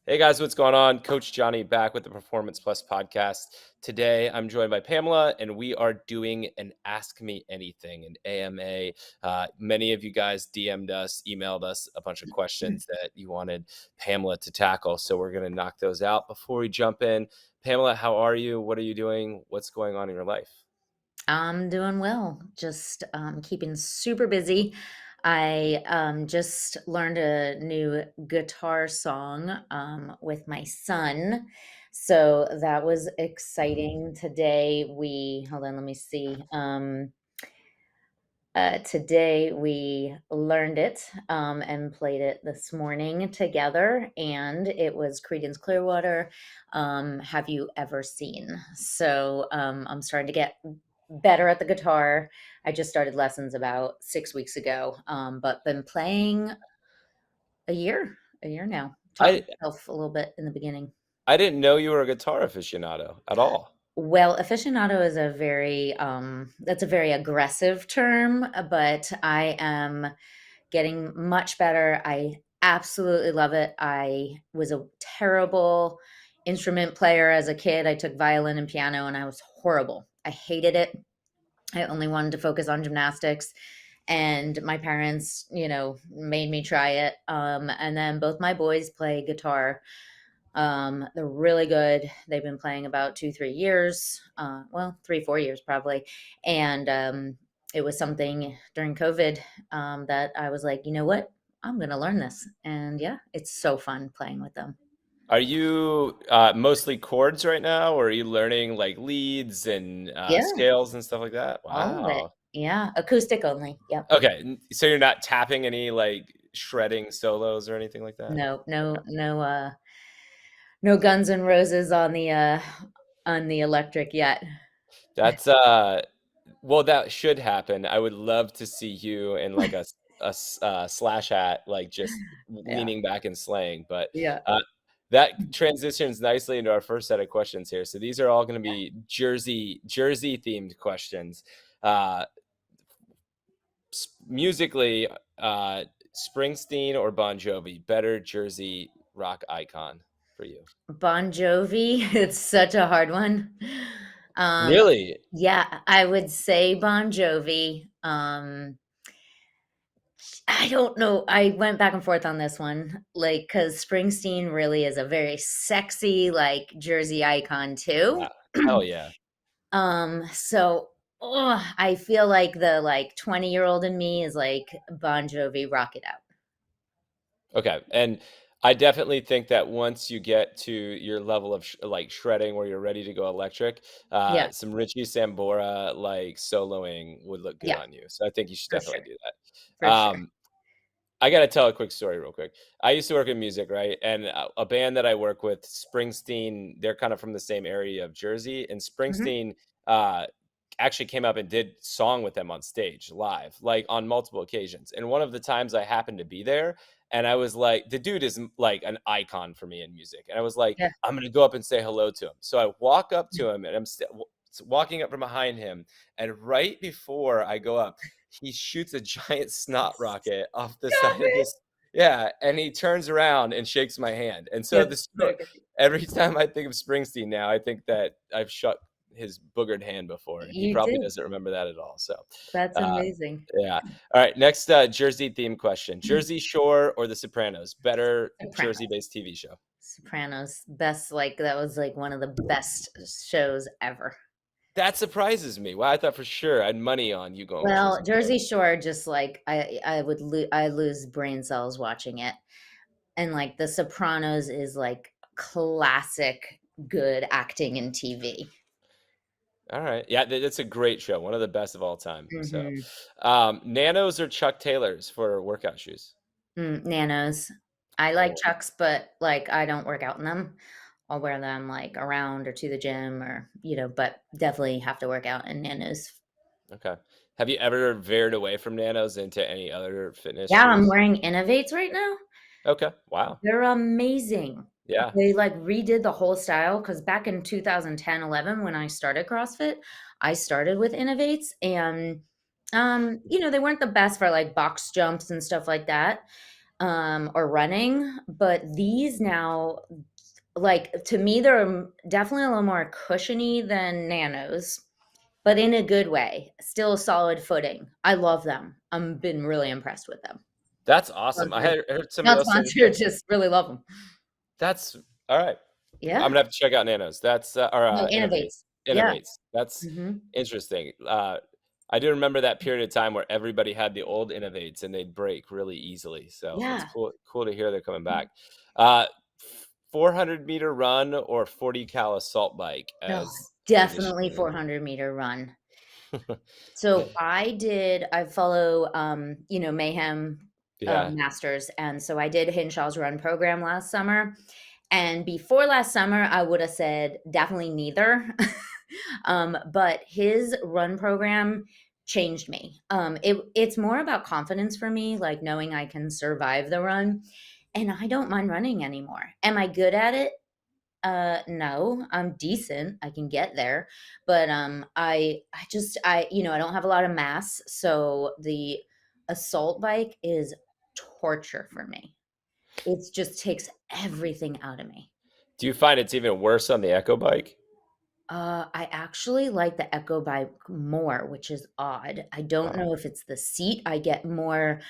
Hey guys, what's going on? Coach Johnny back with the Performance Plus podcast. Today I'm joined by Pamela, and we are doing an Ask Me Anything, an AMA. Many of you guys DM'd us, emailed us a bunch of questions that you wanted Pamela to tackle. So we're going to knock those out before we jump in. Pamela, how are you? What are you doing? What's going on in your life? I'm doing well, just keeping super busy. I just learned a new guitar song with my son. So that was exciting. Hold on, let me see. Today we learned it and played it this morning together, and it was Creedence Clearwater. Have you ever seen? So I'm starting to get better at the guitar. I just started lessons about 6 weeks ago, but been playing a year now. Taught I myself a little bit in the beginning. I didn't know you were a guitar aficionado at all. Well, aficionado is that's a very aggressive term, but I am getting much better. I absolutely love it. I was a terrible instrument player as a kid. I took violin and piano and I was horrible. I hated it. I only wanted to focus on gymnastics. And my parents, made me try it. And then both my boys play guitar. They're really good. They've been playing about 2, 3 years. Well, 3, 4 years probably. And it was something during COVID that I was like, you know what? I'm going to learn this. And yeah, it's so fun playing with them. Are you mostly chords right now, or are you learning like leads and Yeah, scales and stuff like that? all of it. Wow. Yeah, acoustic only. Yep. Okay, so you're not tapping any like shredding solos or anything like that? No, Okay. no, no, no Guns and Roses on the electric yet. That's well, that should happen. I would love to see you in like slash hat, like just Yeah, leaning back and slaying. But yeah, uh, that transitions nicely into our first set of questions here. So these are all going to be Jersey themed questions. Uh, Musically, Springsteen or Bon Jovi, better Jersey rock icon for you? Bon Jovi, it's such a hard one. Um, Really? yeah, I would say Bon Jovi. I don't know. I went back and forth on this one, like, because Springsteen really is a very sexy, like, Jersey icon too. Wow. Hell yeah. So, I feel like the, like, 20-year-old in me is like, Bon Jovi, rock it out. Okay, and I definitely think that once you get to your level of like shredding where you're ready to go electric, Yeah, some Richie Sambora like soloing would look good yeah, on you. So I think you should for definitely sure, do that. for sure. I gotta tell a quick story real quick. I used to work in music, right? And a band that I work with, Springsteen, they're kind of from the same area of Jersey, and Mhm. Springsteen uh, actually came up and did song with them on stage live, like on multiple occasions. And one of the times I happened to be there, and I was like, the dude is like an icon for me in music, and I was like, Yeah. I'm gonna go up and say hello to him. So I walk up to him, and walking up from behind him, and right before I go up, he shoots a giant snot rocket off the Stop side of it! his, yeah, and he turns around and shakes my hand, and so That's the sto so good. every time I think of Springsteen now, I think that I've shook his boogered hand before, and he You probably did. doesn't remember that at all, so, That's uh, amazing. yeah. Alright, next, Jersey theme question. Jersey Shore or The Sopranos? Better Sopranos. Jersey-based TV show. Sopranos, best, like, that was, like, one of the best shows ever. That surprises me. Wow, I thought for sure I'd money on you going with Well, Jersey Shore. Jersey Shore, just, like, I lose brain cells watching it, and, like, The Sopranos is, like, classic good acting in TV. Alright. Yeah, that's a great show, one of the best of all time, so, Mhm. Nanos or Chuck Taylors for workout shoes? Nanos. I like Oh, Chucks, but, like, I don't work out in them. I'll wear them, like, around or to the gym or, but definitely have to work out in Nanos. okay. Have you ever veered away from Nanos into any other fitness Yeah, I'm shoes? wearing Innovates right now. Okay, wow. They're amazing. Yeah. They, like, redid the whole style because back in 2010, 11, when I started CrossFit, I started with Innovates and, they weren't the best for, like, box jumps and stuff like that, or running, but these now, like, to me, they're definitely a little more cushiony than Nanos, but in a good way, still solid footing. I love them. I'm been really impressed with them. That's awesome. I Sponsored. had heard some of Not those things, sponsored, but just really love them. that's all right. I'm Yeah. gonna have to check out Nanos. That's or No, Innovates. innovates. Yeah. Innovates. That's Mhm. interesting. I do remember that period of time where everybody had the old Innovates and they'd break really easily. So it's Yeah. cool to hear they're coming back. Uh, 400-meter run or 40 cal assault bike Oh, as definitely conditioning. 400-meter run. So I follow, Mayhem, Yeah. Masters, and so I did Hinshaw's run program last summer, and before last summer, I woulda said definitely neither. But his run program changed me. It's more about confidence for me, like knowing I can survive the run, and I don't mind running anymore. Am I good at it? No, I'm decent. I can get there, but I don't have a lot of mass, so the assault bike is torture for me. It just takes everything out of me. Do you find it's even worse on the Echo bike? I actually like the Echo Bike more, which is odd. I don't Wow. know if it's the seat. I get more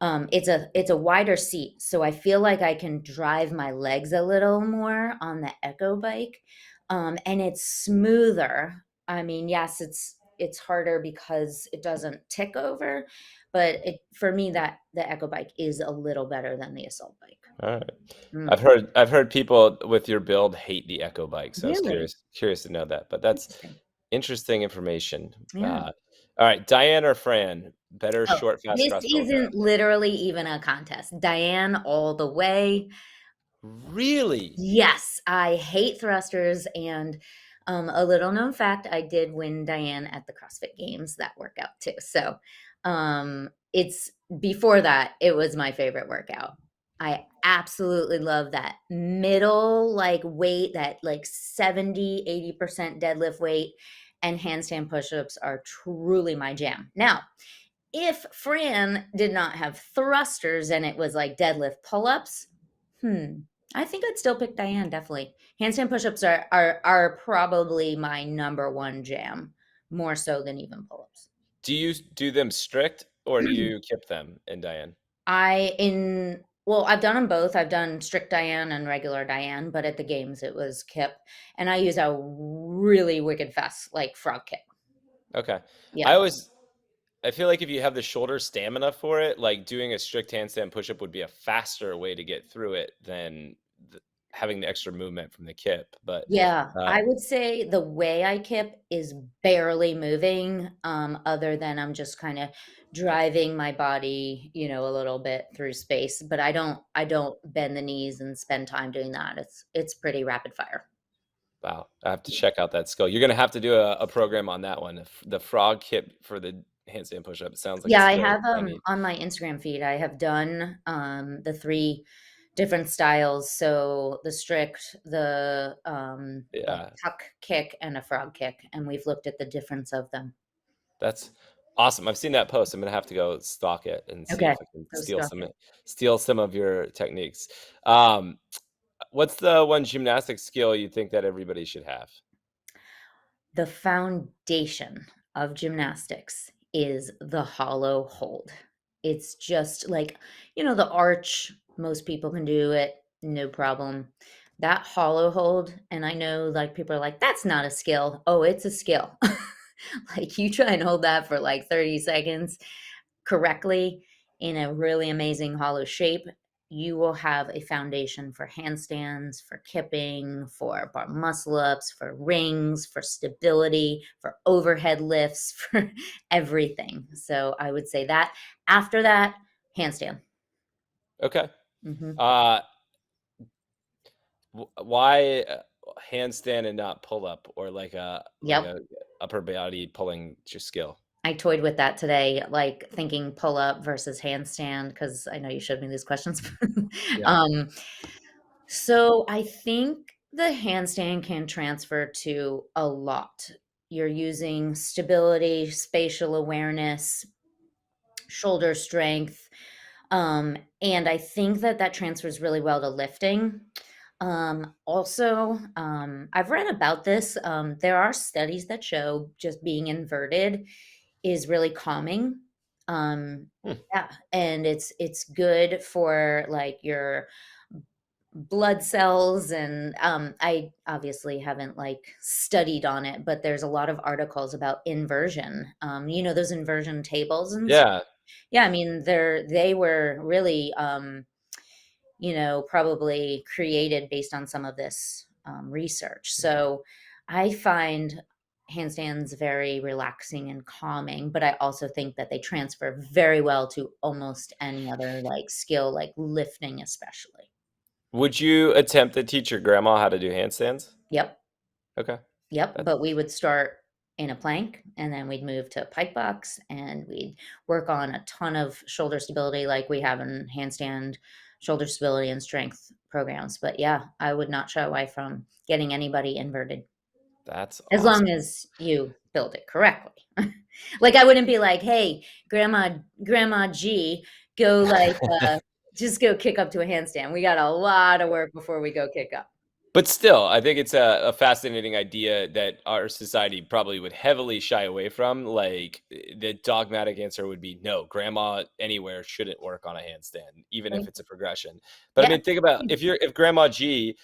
it's a wider seat, so I feel like I can drive my legs a little more on the Echo Bike. And it's smoother. I mean, yes, it's harder because it doesn't tick over, but it for me that the Echo Bike is a little better than the Assault Bike. All right. Mm, I've heard people with your build hate the Echo bike, so I was really curious to know that. But that's interesting. interesting information. Yeah. All right, Diane or Fran, better Oh, short, fast this CrossFit workout. isn't literally even a contest. Diane all the way. Really? Yes, I hate thrusters, and, a little known fact, I did win Diane at the CrossFit Games, that workout too, so, it's before that, it was my favorite workout. I absolutely love that middle, like, weight, that, like, 70-80% deadlift weight, and handstand push-ups are truly my jam. Now, if Fran did not have thrusters and it was like deadlift pull-ups, hmm, I think I'd still pick Diane, definitely. Handstand push-ups are probably my number one jam, more so than even pull-ups. Do you do them strict or do you kip them in Diane? I've done them both. I've done strict Diane and regular Diane, but at the games it was kip, and I use a really wicked fast, like, frog kip. Okay. I Yeah. always I feel like if you have the shoulder stamina for it, like doing a strict handstand pushup would be a faster way to get through it than having the extra movement from the kip. But Yeah, uh, I would say the way I kip is barely moving, other than I'm just kinda driving my body, a little bit through space, but I don't bend the knees and spend time doing that. It's pretty rapid fire. wow, I have to check out that skill. You're gonna have to do a program on that one. The frog kip for the handstand pushup. It sounds like a Yeah, I skill have, I need. on my Instagram feed, I have done, the 3 different styles, so the strict, the Yeah, tuck kick, and a frog kick, and we've looked at the difference of them. that's awesome. I've seen that post. I'm gonna have to go stalk it and see Okay, if I can go stalk it. steal some of your techniques. Um, what's the one gymnastic skill you think that everybody should have? The foundation of gymnastics is the hollow hold. It's just like, the arch, most people can do it, no problem. That hollow hold, and I know like people are like, that's not a skill. Oh, it's a skill. Like you try and hold that for like 30 seconds correctly in a really amazing hollow shape, you will have a foundation for handstands, for kipping, for bar muscle ups, for rings, for stability, for overhead lifts, for everything. So I would say that. After that, handstand. Okay. Hmm. Uh, why handstand and not pull up or like Yep. a upper body pulling skill? I toyed with that today, like thinking pull up versus handstand, because I know you showed me these questions. Yeah, um, So I think the handstand can transfer to a lot. You're using stability, spatial awareness, shoulder strength. And I think that that transfers really well to lifting. Also, I've read about this. There are studies that show just being inverted is really calming. Um, Hmm. yeah, and it's good for like your blood cells and I obviously haven't like studied on it, but there's a lot of articles about inversion. Those inversion tables and Yeah. yeah, I mean, they were really, probably created based on some of this research. So I find handstands very relaxing and calming, but I also think that they transfer very well to almost any other like skill, like lifting, especially. Would you attempt to teach your grandma how to do handstands? Yep. Okay. Yep, That's but we would start in a plank and then we'd move to a pike box and we'd work on a ton of shoulder stability like we have in handstand shoulder stability and strength programs. But yeah, I would not shy away from getting anybody inverted that's as long awesome. as you build it correctly. Like I wouldn't be like, "Hey, grandma G, go like just go kick up to a handstand. We got a lot of work before we go kick up." But still, I think it's a fascinating idea that our society probably would heavily shy away from. Like, the dogmatic answer would be no, grandma anywhere shouldn't work on a handstand, even if Like, it's a progression. But I yeah. mean, think about if grandma G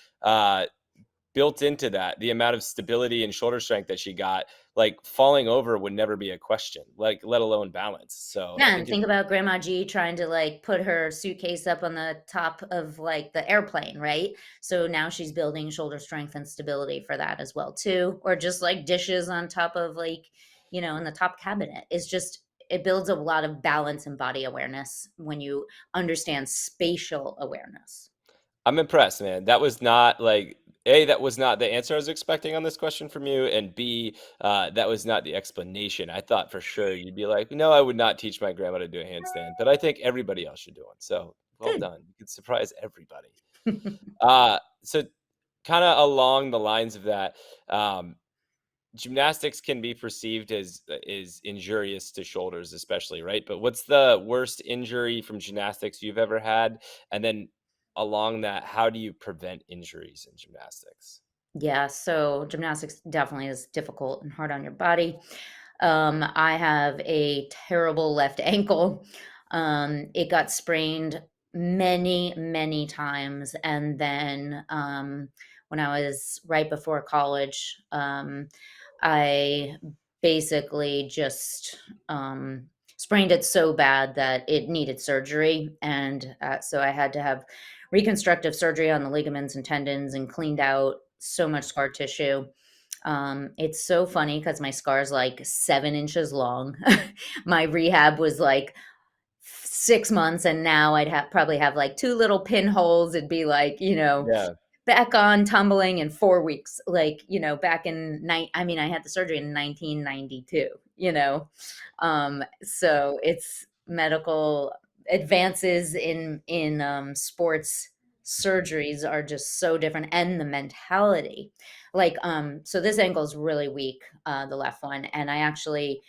built into that the amount of stability and shoulder strength that she got, like falling over would never be a question, like let alone balance. So I Yeah, and think it's think about Grandma G trying to, like, put her suitcase up on the top of, like, the airplane, right? So now she's building shoulder strength and stability for that as well too, or just, like, dishes on top of, like, in the top cabinet. It's just it builds a lot of balance and body awareness when you understand spatial awareness. I'm impressed, man. That was not like A, that was not the answer I was expecting on this question from you, and B, that was not the explanation. I thought for sure you'd be like, "No, I would not teach my grandma to do a handstand," but I think everybody else should do one. So well Good. done. You could surprise everybody. So kind of along the lines of that, um, gymnastics can be perceived as is injurious to shoulders, especially, right? But what's the worst injury from gymnastics you've ever had? And then along that, how do you prevent injuries in gymnastics? Yeah, so gymnastics definitely is difficult and hard on your body. I have a terrible left ankle. It got sprained many, many times. And then when I was right before college, I basically just sprained it so bad that it needed surgery. And so I had to have reconstructive surgery on the ligaments and tendons and cleaned out so much scar tissue. It's so funny because my scar is like 7 inches long. My rehab was like 6 months, and now I'd probably have like two little pinholes. It'd be like, Yeah. back on tumbling in 4 weeks. Like, back in night. I mean, I had the surgery in 1992. So it's medical advances in sports surgeries are just so different, and the mentality. Like, so this ankle is really weak, the left one, and I actually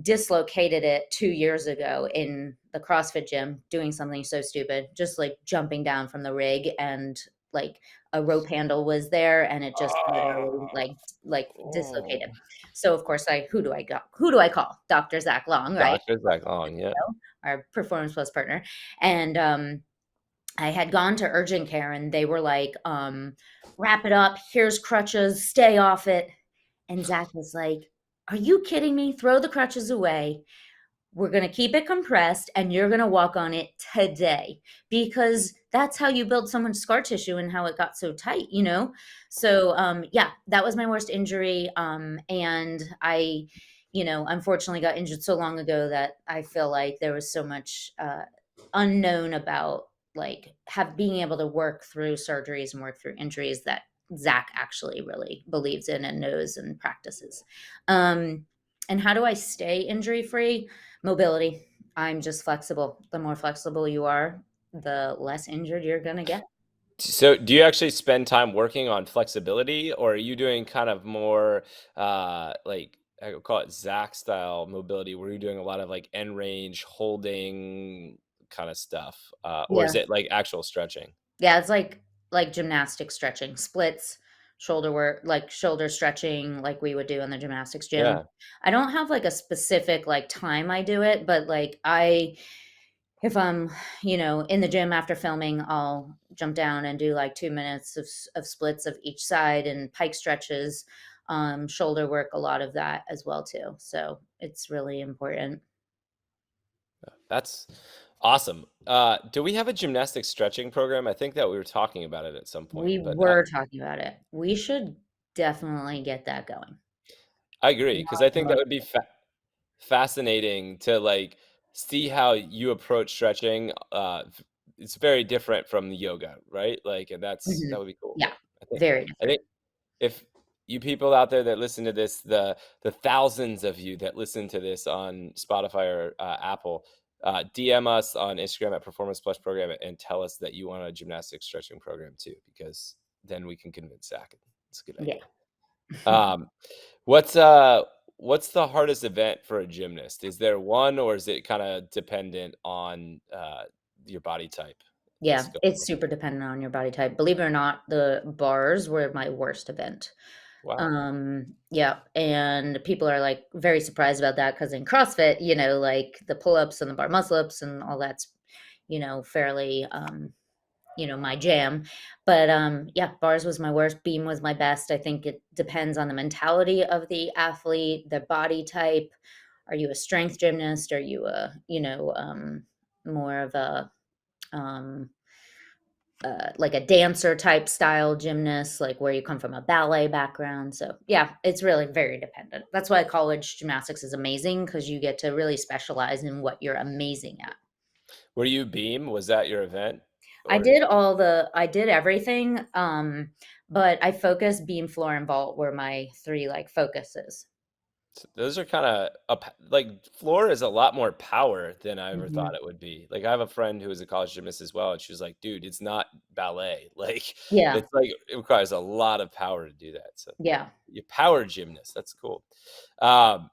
dislocated it 2 years ago in the CrossFit gym doing something so stupid, just, like, jumping down from the rig and, like, a rope handle was there, and it just literally, Ah, like, oh. dislocated. So, of course, who do I call? Dr. Zach Long, right? Doctors like long, yeah. Our Performance Plus partner, and, I had gone to urgent care, and they were like, "Wrap it up. Here's crutches. Stay off it." And Zach was like, "Are you kidding me? Throw the crutches away. We're gonna keep it compressed, and you're gonna walk on it today, because that's how you build someone's scar tissue and how it got so tight, you know?" So, yeah, that was my worst injury, and I, unfortunately got injured so long ago that I feel like there was so much, unknown about, like, being able to work through surgeries and work through injuries that Zach actually really believes in and knows and practices. And how do I stay injury free? Mobility. I'm just flexible. The more flexible you are, the less injured you're gonna get. So, do you actually spend time working on flexibility, or are you doing kind of more, like I would call it Zach style mobility, where you're doing a lot of like end range holding, kind of stuff, or is Yeah. it like actual stretching? Yeah, it's like gymnastic stretching, splits, shoulder work, like shoulder stretching like we would do in the gymnastics gym. Yeah. I don't have like a specific like time I do it, but like if I'm, in the gym after filming, I'll jump down and do like 2 minutes of splits of each side and pike stretches, shoulder work, a lot of that as well too. So it's really important. That's awesome. Do we have a gymnastic stretching program? I think that we were talking about it at some point, We but were talking about it. We should definitely get that going. I agree because Not I think that would be motivated. fascinating to like see how you approach stretching. It's very different from the yoga, right? Like, and that Mhm. would be cool. Yeah, I think very I different. think if you people out there that listen to this, the thousands of you that listen to this on Spotify or Apple, DM us on Instagram at Performance Plus Program and tell us that you want a gymnastics stretching program too, because then we can convince Zach. It's a good Yeah. idea. Um, what's the hardest event for a gymnast? Is there one, or is it kind of dependent on your body type and Yeah, skill it's level? super dependent on your body type. Believe it or not, the bars were my worst event. Wow. Yeah, and people are, like, very surprised about that because in CrossFit, like, the pull-ups and the bar muscle-ups and all that's, fairly, my jam. But, yeah, bars was my worst, beam was my best. I think it depends on the mentality of the athlete, their body type. Are you a strength gymnast? Are you more of a, um like a dancer type style gymnast, like where you come from a ballet background. So, yeah, it's really very dependent. That's why college gymnastics is amazing because you get to really specialize in what you're amazing at. Were you beam? Was that your event? Or I did everything, but I focused beam, floor, and vault were my 3, like, focuses. those are kind of like floor is a lot more power than I ever thought Mhm. it would be. Like I have a friend who is a college gymnast as well, and she was like, "Dude, it's not ballet. Like Yeah, it's like it requires a lot of power to do that." So yeah. you power gymnast. That's cool. Um,